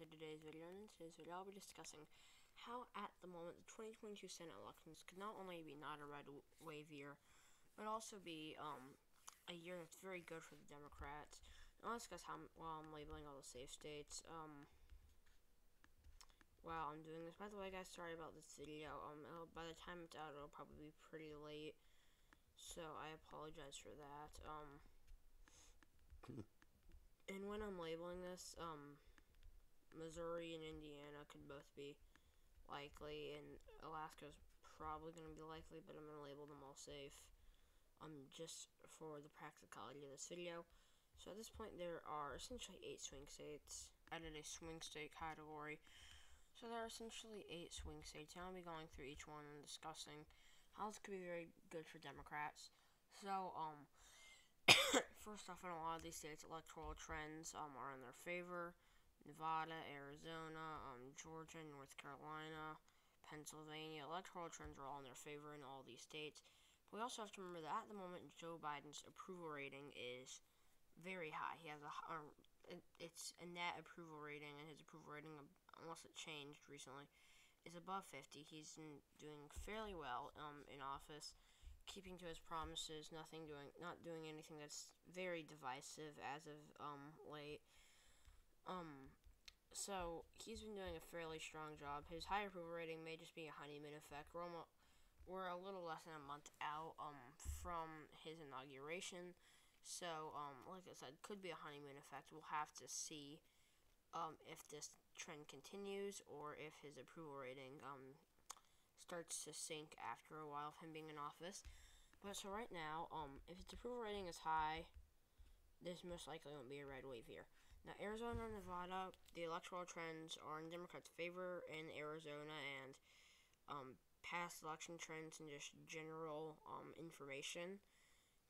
to today's video, and in today's video I'll be discussing how at the moment the 2022 Senate elections could not only be not a red wave year, but also be a year that's very good for the Democrats. And I'll discuss how while I'm labeling all the safe states. While I'm doing this, by the way guys, sorry about this video. By the time it's out it'll probably be pretty late, so I apologize for that. And when I'm labeling this, Missouri and Indiana could both be likely, and Alaska's probably going to be likely, but I'm going to label them all safe, just for the practicality of this video. So at this point, there are essentially 8 swing states. Added a swing state category. So there are essentially 8 swing states. Now I'll be going through each one and discussing how this could be very good for Democrats. So, first off, in a lot of these states, electoral trends are in their favor. Nevada, Arizona, Georgia, North Carolina, Pennsylvania. Electoral trends are all in their favor in all these states. But we also have to remember that at the moment, Joe Biden's approval rating is very high. He has it's a net approval rating, and his approval rating, unless it changed recently, is above 50. He's doing fairly well in office, keeping to his promises, not doing anything that's very divisive as of late. So he's been doing a fairly strong job. His high approval rating may just be a honeymoon effect. We're a little less than a month out from his inauguration, so like I said, could be a honeymoon effect. We'll have to see if this trend continues or if his approval rating starts to sink after a while of him being in office. But so right now, if his approval rating is high, this most likely won't be a red wave here. Now, Arizona and Nevada, the electoral trends are in Democrats' favor in Arizona, and past election trends and just general information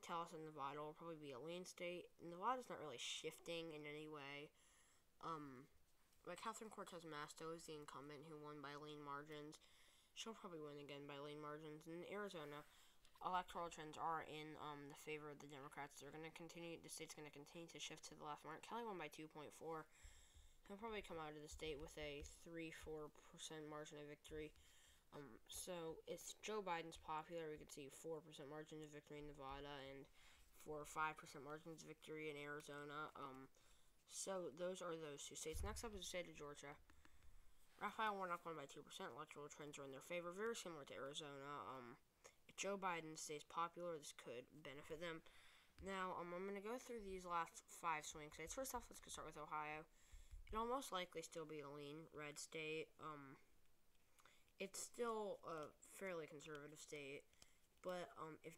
tell us that Nevada will probably be a lean state. Nevada's not really shifting in any way. But Catherine Cortez Masto is the incumbent who won by lean margins. She'll probably win again by lean margins. In Arizona, electoral trends are in the favor of the Democrats. The state's going to continue to shift to the left. Mark Kelly won by 2.4. He'll probably come out of the state with a 3-4% margin of victory. So it's Joe Biden's popular. We could see 4% margin of victory in Nevada and 4 or 5% margins of victory in Arizona. So those are those 2 states. Next up is the state of Georgia. Raphael Warnock won by 2%. Electoral trends are in their favor, very similar to Arizona. If Joe Biden stays popular, this could benefit them. Now, I'm going to go through these last 5 swing states. First off, let's go start with Ohio. It'll most likely still be a lean red state. It's still a fairly conservative state, but if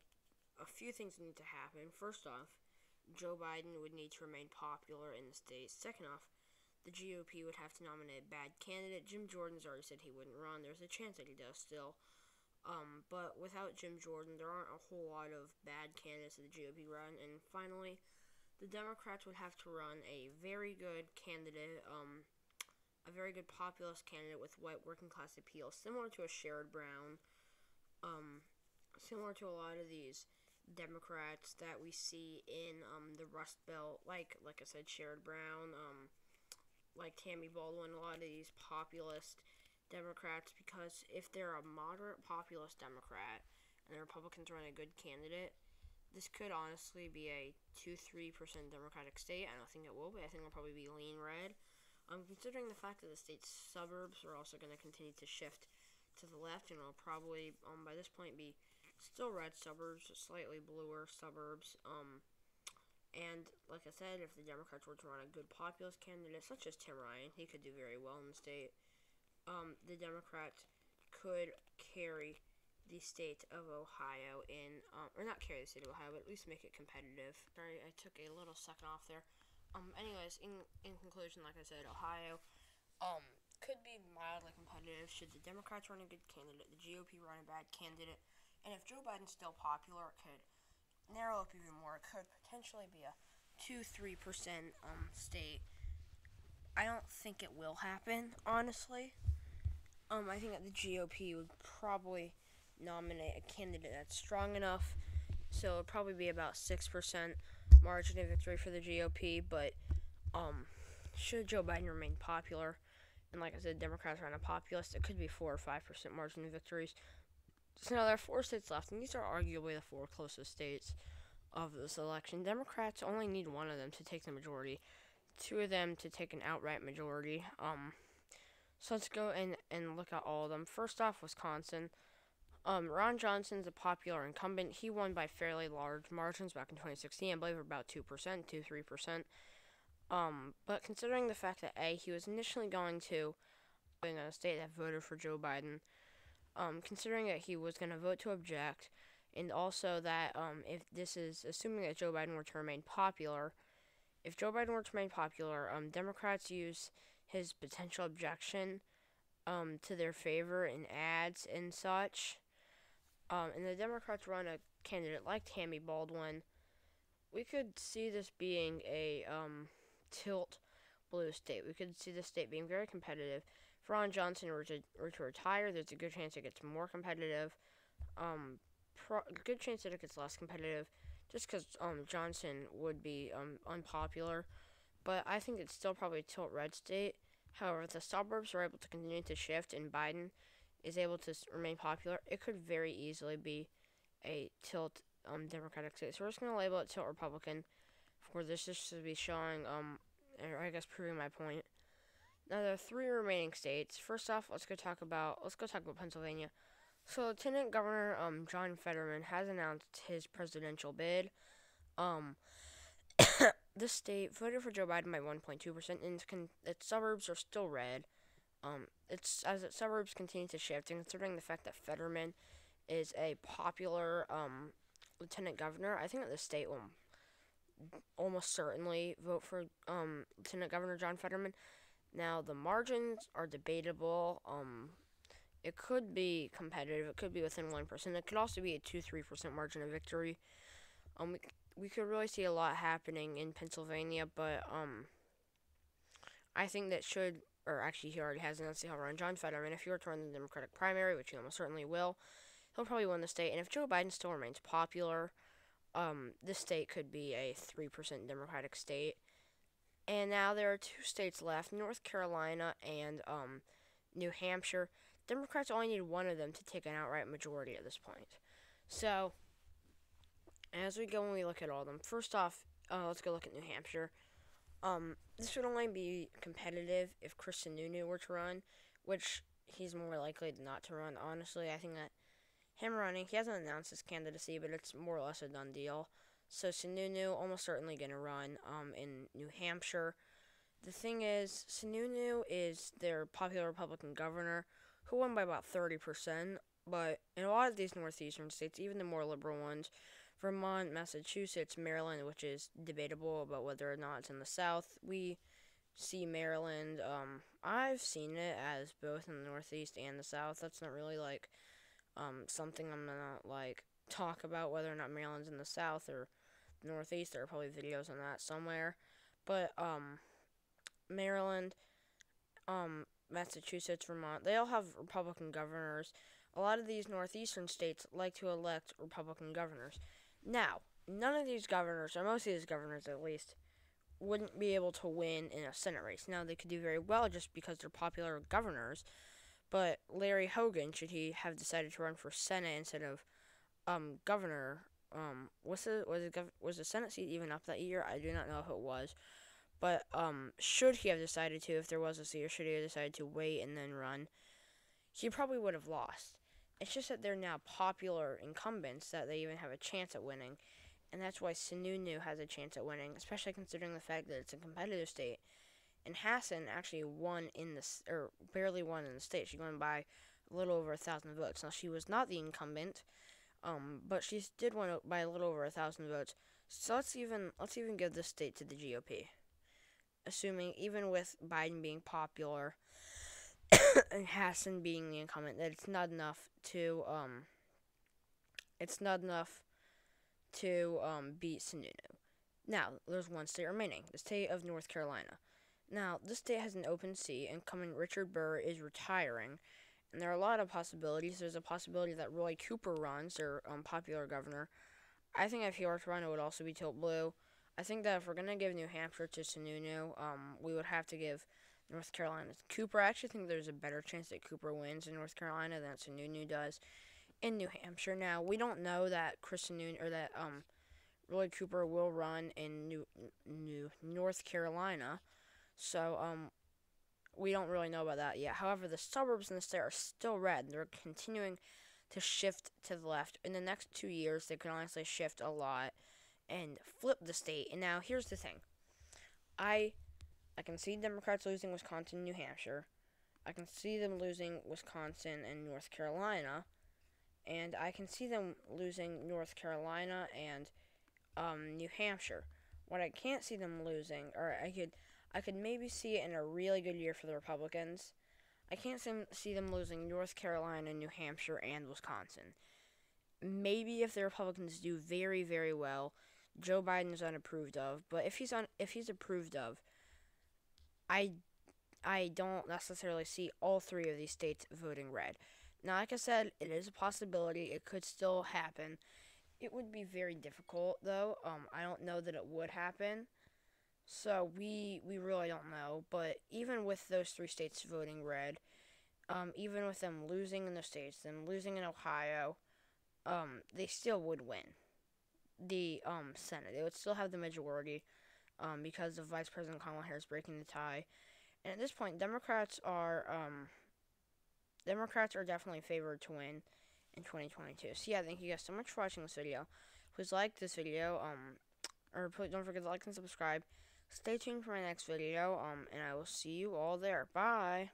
a few things need to happen. First off, Joe Biden would need to remain popular in the state. Second off, the GOP would have to nominate a bad candidate. Jim Jordan's already said he wouldn't run. There's a chance that he does still. But without Jim Jordan, there aren't a whole lot of bad candidates that the GOP run. And finally, the Democrats would have to run a very good candidate, a very good populist candidate with white working class appeal, similar to a Sherrod Brown, similar to a lot of these Democrats that we see in the Rust Belt, like I said, Sherrod Brown, like Tammy Baldwin, a lot of these populist Democrats, because if they're a moderate populist Democrat and the Republicans run a good candidate, this could honestly be a 2-3% Democratic state. I don't think it will, but I think it'll probably be lean red. Considering the fact that the state's suburbs are also going to continue to shift to the left, and it'll probably, by this point, be still red suburbs, slightly bluer suburbs. And like I said, if the Democrats were to run a good populist candidate, such as Tim Ryan, he could do very well in the state. The Democrats could carry the state of Ohio or not carry the state of Ohio, but at least make it competitive. Sorry, I took a little second off there. Anyways, in conclusion, like I said, Ohio, could be mildly competitive should the Democrats run a good candidate, the GOP run a bad candidate, and if Joe Biden's still popular, it could narrow up even more. It could potentially be a 2-3% state. I don't think it will happen, honestly. I think that the GOP would probably nominate a candidate that's strong enough, so it would probably be about 6% margin of victory for the GOP, but should Joe Biden remain popular, and like I said, Democrats are unpopulous. It could be 4 or 5% margin of victories. So now there are 4 states left, and these are arguably the 4 closest states of this election. Democrats only need one of them to take the majority, 2 of them to take an outright majority. So let's go and look at all of them. First off, Wisconsin. Ron Johnson's a popular incumbent. He won by fairly large margins back in 2016. I believe about 2%, 2-3%. But considering the fact that he was initially going to in a state that voted for Joe Biden, considering that he was going to vote to object, and also that if this is assuming that Joe Biden were to remain popular, if Joe Biden were to remain popular, Democrats use his potential objection to their favor in ads and such. And the Democrats run a candidate like Tammy Baldwin. We could see this being a tilt blue state. We could see the state being very competitive. If Ron Johnson were to retire, there's a good chance it gets more competitive. Good chance that it gets less competitive, just because Johnson would be unpopular. But I think it's still probably a tilt red state. However, if the suburbs are able to continue to shift and Biden is able to remain popular, it could very easily be a tilt Democratic state. So we're just going to label it tilt Republican. For this just to be showing, or I guess proving my point. Now there are 3 remaining states. First off, let's go talk about Pennsylvania. So Lieutenant Governor John Fetterman has announced his presidential bid. This state voted for Joe Biden by 1.2%, and its suburbs are still red. Its suburbs continue to shift, and considering the fact that Fetterman is a popular lieutenant governor, I think that the state will almost certainly vote for Lieutenant Governor John Fetterman. Now the margins are debatable. It could be competitive. It could be within 1%. It could also be a 2-3% margin of victory. We could really see a lot happening in Pennsylvania, but I think that actually he already has announced he'll run John Fetterman. If he were to run the Democratic primary, which he almost certainly will, he'll probably win the state. And if Joe Biden still remains popular, this state could be a 3% Democratic state. And now there are 2 states left, North Carolina and New Hampshire. Democrats only need one of them to take an outright majority at this point. So, as we go and we look at all of them, first off, let's go look at New Hampshire. This would only be competitive if Chris Sununu were to run, which he's more likely not to run, honestly. I think that him running, he hasn't announced his candidacy, but it's more or less a done deal. So Sununu almost certainly going to run in New Hampshire. The thing is, Sununu is their popular Republican governor who won by about 30%, but in a lot of these northeastern states, even the more liberal ones, Vermont, Massachusetts, Maryland, which is debatable about whether or not it's in the South, we see Maryland. I've seen it as both in the Northeast and the South. That's not really something I'm gonna talk about whether or not Maryland's in the South or the Northeast. There are probably videos on that somewhere, but Maryland, Massachusetts, Vermont, they all have Republican governors. A lot of these northeastern states like to elect Republican governors. Now, none of these governors, or most of these governors at least, wouldn't be able to win in a Senate race. Now, they could do very well just because they're popular governors, but Larry Hogan, should he have decided to run for Senate instead of governor, was the Senate seat even up that year? I do not know if it was. But should he have decided to, if there was a seat, or should he have decided to wait and then run, he probably would have lost. It's just that they're now popular incumbents that they even have a chance at winning, and that's why Sununu has a chance at winning, especially considering the fact that it's a competitive state. And Hassan actually barely won in the state. She won by a little over 1,000 votes. Now, she was not the incumbent, but she did win by a little over 1,000 votes. So let's even give this state to the GOP. Assuming, even with Biden being popular and Hassan being the incumbent, that it's not enough to beat Sununu. Now, there's one state remaining, the state of North Carolina. Now, this state has an open seat, incoming Richard Burr is retiring, and there are a lot of possibilities. There's a possibility that Roy Cooper runs, their popular governor. I think if he were to run, it would also be tilt blue. I think that if we're going to give New Hampshire to Sununu, we would have to give North Carolina. Cooper, I actually think there's a better chance that Cooper wins in North Carolina than Sununu does in New Hampshire. Now, we don't know that Chris Sununu, or that Roy Cooper will run in North Carolina, so we don't really know about that yet. However, the suburbs in the state are still red. They're continuing to shift to the left. In the next 2 years, they could honestly shift a lot and flip the state. And now, here's the thing. I can see Democrats losing Wisconsin and New Hampshire. I can see them losing Wisconsin and North Carolina. And I can see them losing North Carolina and New Hampshire. What I can't see them losing, or I could maybe see it in a really good year for the Republicans. I can't see them losing North Carolina, New Hampshire, and Wisconsin. Maybe if the Republicans do very, very well, Joe Biden is unapproved of. But if he's approved of, I don't necessarily see all three of these states voting red. Now, like I said, it is a possibility. It could still happen. It would be very difficult, though. I don't know that it would happen. So we really don't know. But even with those three states voting red, even with them losing in those states, them losing in Ohio, they still would win the Senate. They would still have the majority because of Vice President Kamala Harris breaking the tie. And at this point, Democrats are definitely favored to win in 2022. So yeah, thank you guys so much for watching this video. Please like this video, or don't forget to like and subscribe. Stay tuned for my next video, and I will see you all there. Bye!